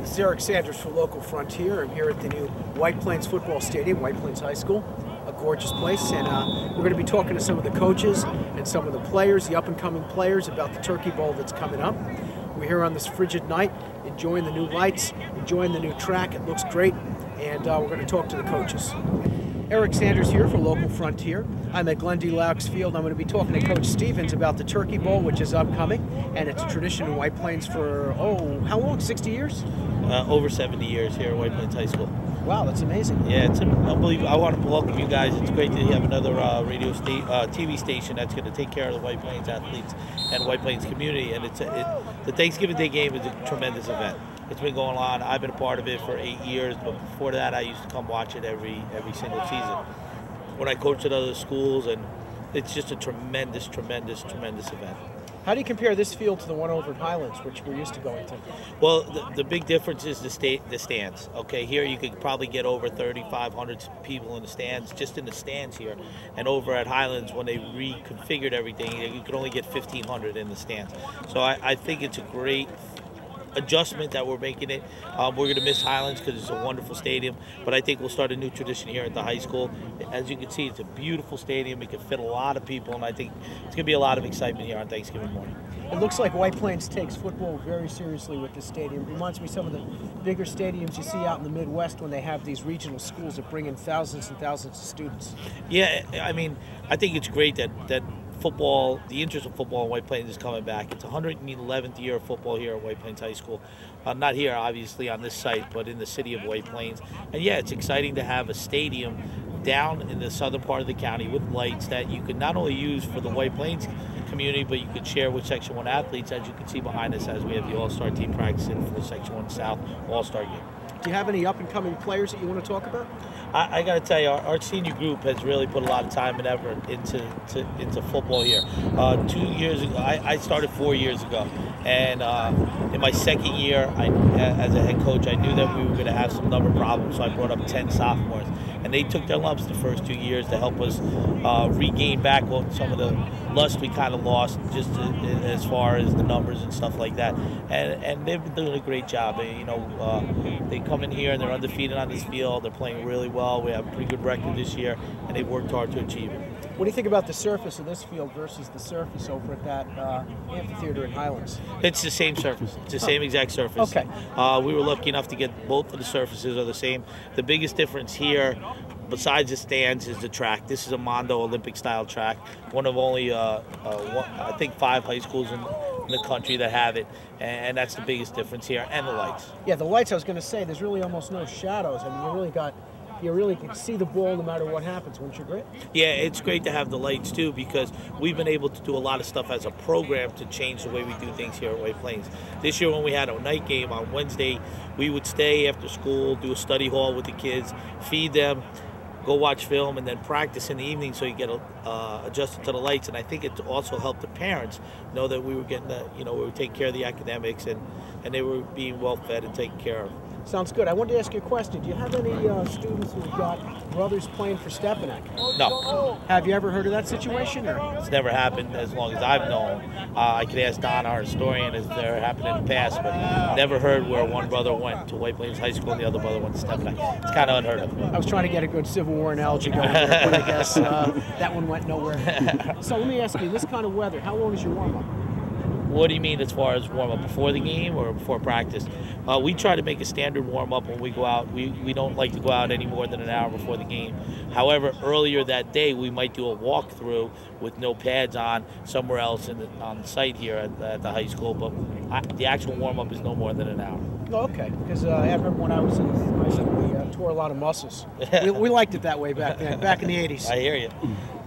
This is Eric Sanders for Local Frontier. I'm here at the new White Plains Football Stadium, White Plains High School. A gorgeous place, and we're going to be talking to some of the coaches and some of the players, the up-and-coming players, about the Turkey Bowl that's coming up. We're here on this frigid night, enjoying the new lights, enjoying the new track. It looks great, and we're going to talk to the coaches. Eric Sanders here for Local Frontier. I'm at Glendale Laux Field. I'm going to be talking to Coach Stevens about the Turkey Bowl, which is upcoming, and it's a tradition in White Plains for, how long, 60 years? Over 70 years here at White Plains High School. Wow, that's amazing. Yeah, it's unbelievable. I want to welcome you guys. It's great to have another TV station that's going to take care of the White Plains athletes and White Plains community. And the Thanksgiving Day game is a tremendous event. It's been going on. I've been a part of it for 8 years, but before that, I used to come watch it every single season when I coached at other schools, and it's just a tremendous, tremendous, tremendous event. How do you compare this field to the one over at Highlands, which we're used to going to? Well, the big difference is the stands. Okay, here you could probably get over 3,500 people in the stands, just in the stands here. And over at Highlands, when they reconfigured everything, you could only get 1,500 in the stands. So I think it's a great adjustment that we're making it. We're going to miss Highlands because it's a wonderful stadium, but I think we'll start a new tradition here at the high school. As you can see, it's a beautiful stadium. It can fit a lot of people, and I think it's going to be a lot of excitement here on Thanksgiving morning. It looks like White Plains takes football very seriously with this stadium. It reminds me of some of the bigger stadiums you see out in the Midwest when they have these regional schools that bring in thousands and thousands of students. Yeah, I mean, I think it's great that football, the interest of football in White Plains is coming back. It's 111th year of football here at White Plains High School. Not here, obviously, on this site, but in the city of White Plains. And yeah, it's exciting to have a stadium down in the southern part of the county with lights that you can not only use for the White Plains community, but you could share with Section 1 athletes, as you can see behind us as we have the All-Star team practicing for the Section 1 South All-Star game. Do you have any up-and-coming players that you want to talk about? I got to tell you, our senior group has really put a lot of time and effort into football here. 2 years ago, I started 4 years ago, and in my second year as a head coach, I knew that we were going to have some number problems, so I brought up 10 sophomores. And they took their lumps the first 2 years to help us regain back some of the lust we kind of lost, just as far as the numbers and stuff like that. And they've been doing a great job. They come in here and they're undefeated on this field. They're playing really well. We have a pretty good record this year, and they've worked hard to achieve it. What do you think about the surface of this field versus the surface over at that amphitheater in Highlands? It's the same surface. It's the same exact surface. Okay. We were lucky enough to get both of the surfaces are the same. The biggest difference here, besides the stands, is the track. This is a Mondo Olympic-style track. One of only, I think, 5 high schools in the country that have it, and that's the biggest difference here, and the lights. Yeah, the lights, I was going to say, there's really almost no shadows. I mean, you really can see the ball no matter what happens. Wouldn't you agree? Yeah, it's great to have the lights too, because we've been able to do a lot of stuff as a program to change the way we do things here at White Plains. This year when we had a night game on Wednesday, we would stay after school, do a study hall with the kids, feed them, go watch film, and then practice in the evening so you get adjusted to the lights. And I think it also helped the parents know that we were getting we were taking care of the academics, and they were being well fed and taken care of. Sounds good. I wanted to ask you a question. Do you have any students who've got brothers playing for Stepanek? No. Have you ever heard of that situation? Or? It's never happened as long as I've known. I could ask Don, our historian, if it ever happened in the past, but never heard where one brother went to White Plains High School and the other brother went to Stepanek. It's kind of unheard of. I was trying to get a good Civil War analogy going there, but I guess that one went nowhere. So let me ask you, this kind of weather, how long is your warm-up? What do you mean as far as warm-up, before the game or before practice? We try to make a standard warm-up when we go out. We don't like to go out any more than an hour before the game. However, earlier that day, we might do a walkthrough with no pads on somewhere else on the site here at the high school, but the actual warm-up is no more than an hour. Oh, okay, because I remember when I was in high school, we tore a lot we liked it that way back then, back in the 80s. I hear you.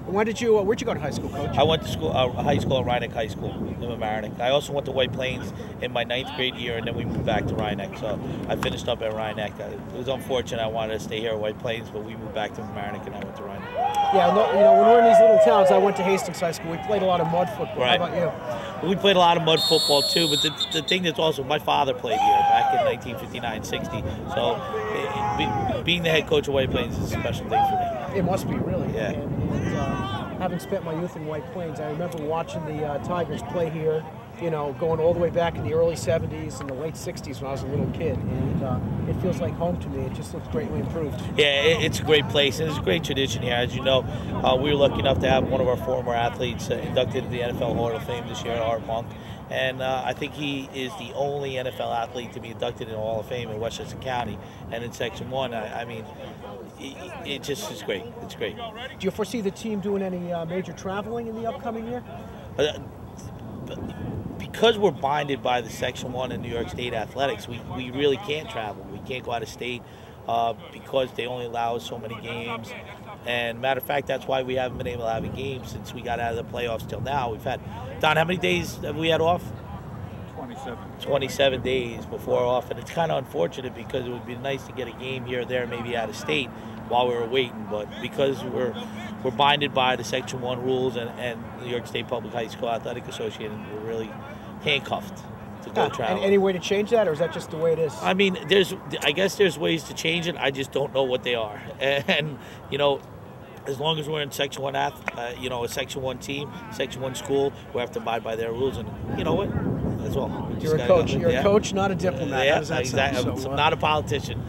Where'd you go to high school, Coach? I went to school, high school at Rhinebeck High School in Mamaroneck. I also went to White Plains in my 9th grade year, and then we moved back to Rhinebeck. So I finished up at Rhinebeck. It was unfortunate. I wanted to stay here at White Plains, but we moved back to Mamaroneck, and I went to Rhinebeck. Yeah, when we're in these little towns, I went to Hastings High School. We played a lot of mud football. Right. How about you? Well, we played a lot of mud football too, but the thing that's also, my father played here back in 1959-60. So being the head coach of White Plains is a special thing for me. It must be, really. Yeah. And having spent my youth in White Plains, I remember watching the Tigers play here going all the way back in the early 70s and the late 60s when I was a little kid. And it feels like home to me. It just looks greatly improved. Yeah, it's a great place, and it's a great tradition here. As you know, we were lucky enough to have one of our former athletes inducted into the NFL Hall of Fame this year, Art Monk. And I think he is the only NFL athlete to be inducted in the Hall of Fame in Westchester County and in Section 1. I mean, it just is great. It's great. Do you foresee the team doing any major traveling in the upcoming year? Because we're binded by the Section 1 in New York State Athletics, we really can't travel. We can't go out of state because they only allow us so many games. And matter of fact, that's why we haven't been able to have a game since we got out of the playoffs till now. We've had, Don, how many days have we had off? 27. 27 days before off, and it's kind of unfortunate because it would be nice to get a game here or there, maybe out of state, while we were waiting. But because we're binded by the Section 1 rules and the New York State Public High School Athletic Association, we're really handcuffed to go travel. Any way to change that, or is that just the way it is? I mean, I guess there's ways to change it. I just don't know what they are. And as long as we're in Section 1 a Section 1 team, Section 1 school, we have to abide by their rules. And you know what? That's all. You're a coach. You're a coach, not a diplomat. Yeah, exactly. So, not a politician.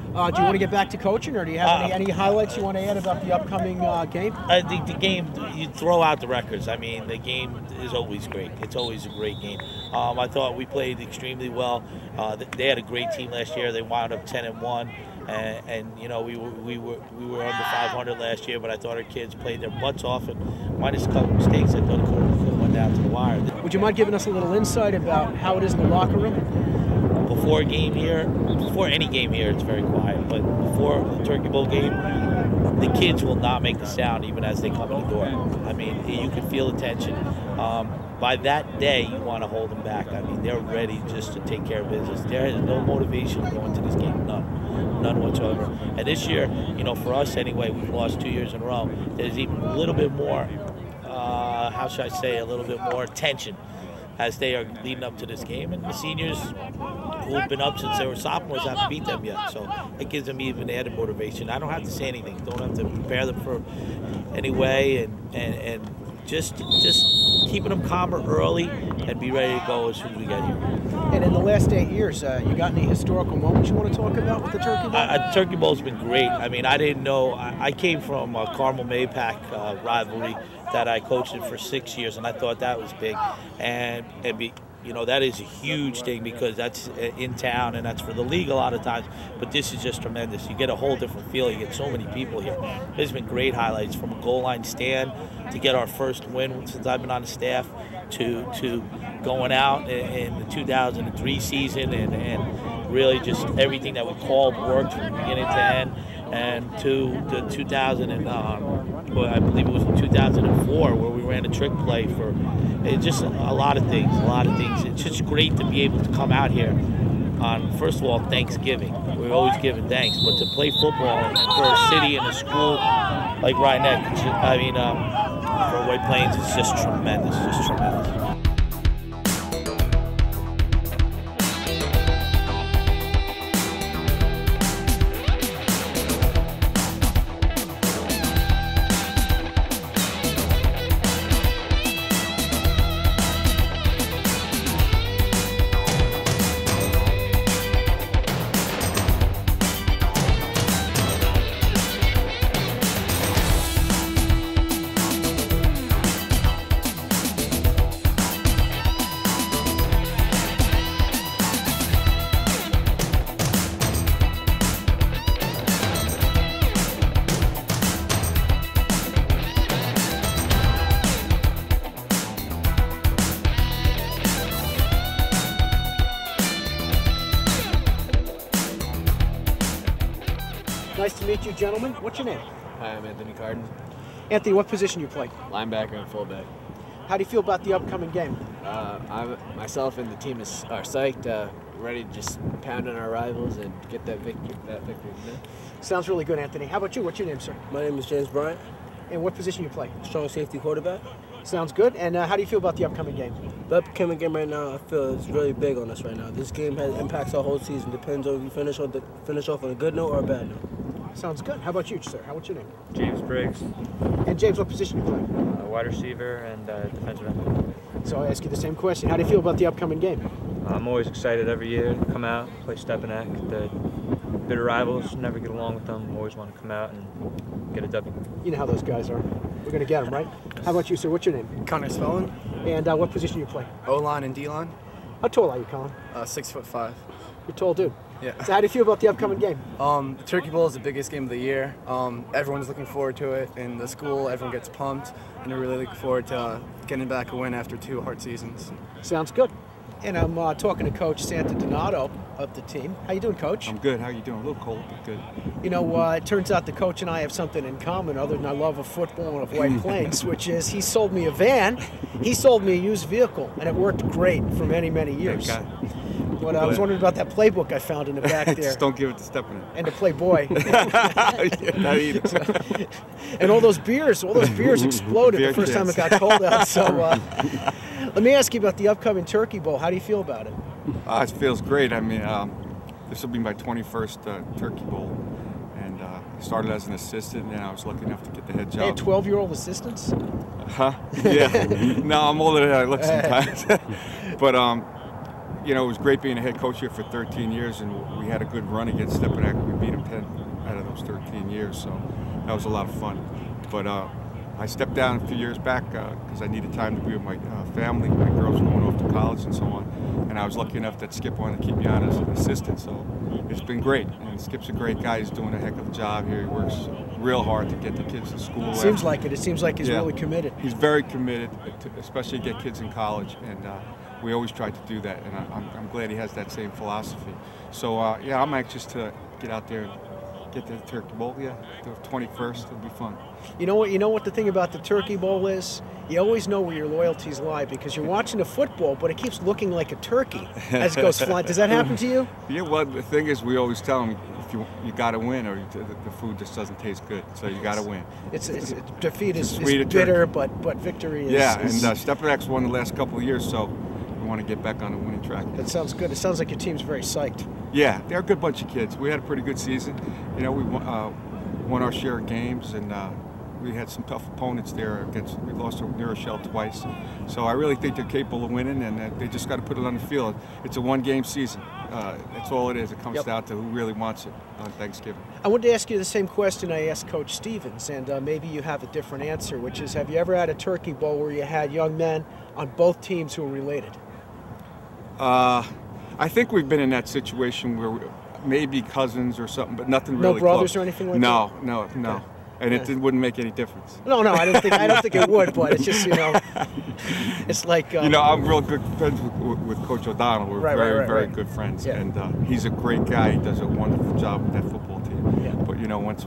Do you want to get back to coaching, or do you have any highlights you want to add about the upcoming game? The game, you throw out the records. I mean, the game is always great. It's always a great game. I thought we played extremely well. They had a great team last year. They wound up 10-1, and we were under 500 last year. But I thought our kids played their butts off, and minus a couple mistakes, I thought it could have went down to the wire. Would you mind giving us a little insight about how it is in the locker room? Before any game here, it's very quiet. But before the Turkey Bowl game, the kids will not make the sound even as they come in the door. I mean, you can feel the tension. By that day, you want to hold them back. I mean, they're ready just to take care of business. There is no motivation to go into this game, none whatsoever. And this year, for us anyway, we've lost 2 years in a row. There's even a little bit more, how should I say, a little bit more tension as they are leading up to this game. And the seniors who have been up since they were sophomores haven't beat them yet. So it gives them even added motivation. I don't have to say anything. Don't have to prepare them for any way, and just keeping them calmer early and be ready to go as soon as we get here. And in the last 8 years, you got any historical moments you want to talk about with the Turkey Bowl? Turkey Bowl's been great. I mean, I didn't know. I came from Carmel-Mapac rivalry that I coached in for 6 years, and I thought that was big. And that is a huge thing because that's in town and that's for the league a lot of times. But this is just tremendous. You get a whole different feel. You get so many people here. There's been great highlights from a goal line stand to get our first win since I've been on the staff to going out in the 2003 season and really just everything that we called worked from beginning to end. And to the 2000 and I believe it was in 2004 where we ran a trick play for just a lot of things. It's just great to be able to come out here on, first of all, Thanksgiving. We're always giving thanks, but to play football for a city and a school like Rhinebeck, for White Plains, it's just tremendous, Nice to meet you, gentlemen. What's your name? Hi, I'm Anthony Carden. Anthony, what position you play? Linebacker and fullback. How do you feel about the upcoming game? Myself and the team are psyched, ready to just pound on our rivals and get that victory. Sounds really good, Anthony. How about you? What's your name, sir? My name is James Bryant. And what position you play? Strong safety quarterback. Sounds good. And how do you feel about the upcoming game? The upcoming game right now, I feel is really big on us right now. This game impacts our whole season. Depends on if we finish off on a good note or a bad note. Sounds good. How about you, sir? What's your name? James Briggs, And James, what position you play? wide receiver and defensive end. So I ask you the same question. How do you feel about the upcoming game? I'm always excited every year to come out, play Stepanek. The bitter rivals, never get along with them. Always want to come out and get a W. You know how those guys are. We're going to get them, right? How about you, sir? What's your name? Connor Spellin. And what position you play? O-line and D-line. How tall are you, Colin? 6'5". You're a tall dude. Yeah. So how do you feel about the upcoming game? The Turkey Bowl is the biggest game of the year. Everyone's looking forward to it. In the school, everyone gets pumped, and they're really looking forward to getting back a win after 2 hard seasons. Sounds good. And I'm talking to Coach Santa Donato of the team. How you doing, Coach? I'm good. How you doing? A little cold, but good. You know, it turns out the coach and I have something in common other than our love of football and of White Plains, which is he sold me a van, he sold me a used vehicle, and it worked great for many, many years. But I was wondering about that playbook I found in the back there. Just don't give it to Stepanek. And to play boy. Not either. And all those beers exploded the first time it got cold out. So let me ask you about the upcoming Turkey Bowl. How do you feel about it? It feels great. I mean, this will be my 21st Turkey Bowl. And I started as an assistant, and I was lucky enough to get the head job. They had 12-year-old assistants? Huh? Yeah. No, I'm older than I look sometimes. But, you know, it was great being a head coach here for 13 years, and we had a good run against Stepanek. We beat him 10 out of those 13 years, so that was a lot of fun. But I stepped down a few years back because I needed time to be with my family. My girls were going off to college and so on, and I was lucky enough that Skip wanted to keep me on as an assistant, so it's been great. And Skip's a great guy. He's doing a heck of a job here. He works real hard to get the kids to school. Seems like it. It seems like he's really committed. He's very committed, especially to get kids in college, and we always try to do that, and I'm glad he has that same philosophy. So, yeah, I'm anxious to get out there and get to the Turkey Bowl. Yeah, the 21st, it'll be fun. You know what the thing about the Turkey Bowl is? You always know where your loyalties lie because you're watching the football, but it keeps looking like a turkey as it goes flying. Does that happen to you? Yeah, well, the thing is, we always tell them, if you got to win, or the food just doesn't taste good, so you got to win. It's defeat is bitter, but victory is. Yeah, and Stepanek's won the last couple of years, so we want to get back on the winning track. That sounds good. It sounds like your team's very psyched. Yeah, they're a good bunch of kids. We had a pretty good season. You know, we won our share of games, and we had some tough opponents there. We lost to New Rochelle twice. So I really think they're capable of winning, and they just got to put it on the field. It's a one-game season. That's all it is. It comes down to who really wants it on Thanksgiving. I wanted to ask you the same question I asked Coach Stevens, and maybe you have a different answer, which is, have you ever had a Turkey Bowl where you had young men on both teams who were related? I think we've been in that situation where maybe cousins or something, but nothing really No brothers close. Or anything like no, that? No. Okay. And it wouldn't make any difference. No, I don't think it would, but it's just, it's like I'm real good friends with Coach O'Donnell. We're very good friends, and he's a great guy. He does a wonderful job with that football team. Yeah. But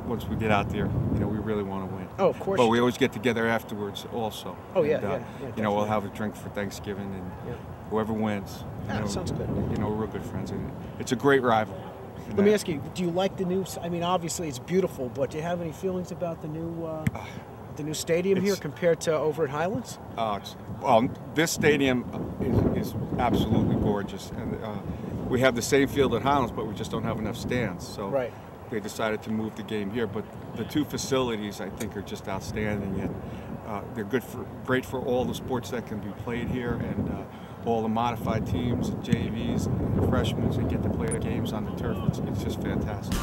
once we get out there, we really want to win. Oh, of course. But we always get together afterwards, also. Oh, and, yeah. We'll have a drink for Thanksgiving, and whoever wins. Sounds good. We're real good friends, and it's a great rival. Let me ask you: do you like the new? I mean, obviously it's beautiful, but do you have any feelings about the new stadium here compared to over at Highlands? This stadium is absolutely gorgeous, and we have the same field at Highlands, but we just don't have enough stands. So they decided to move the game here. But the two facilities, I think, are just outstanding, and they're great for all the sports that can be played here, and all the modified teams, JVs, and freshmen, they get to play the games on the turf. It's just fantastic.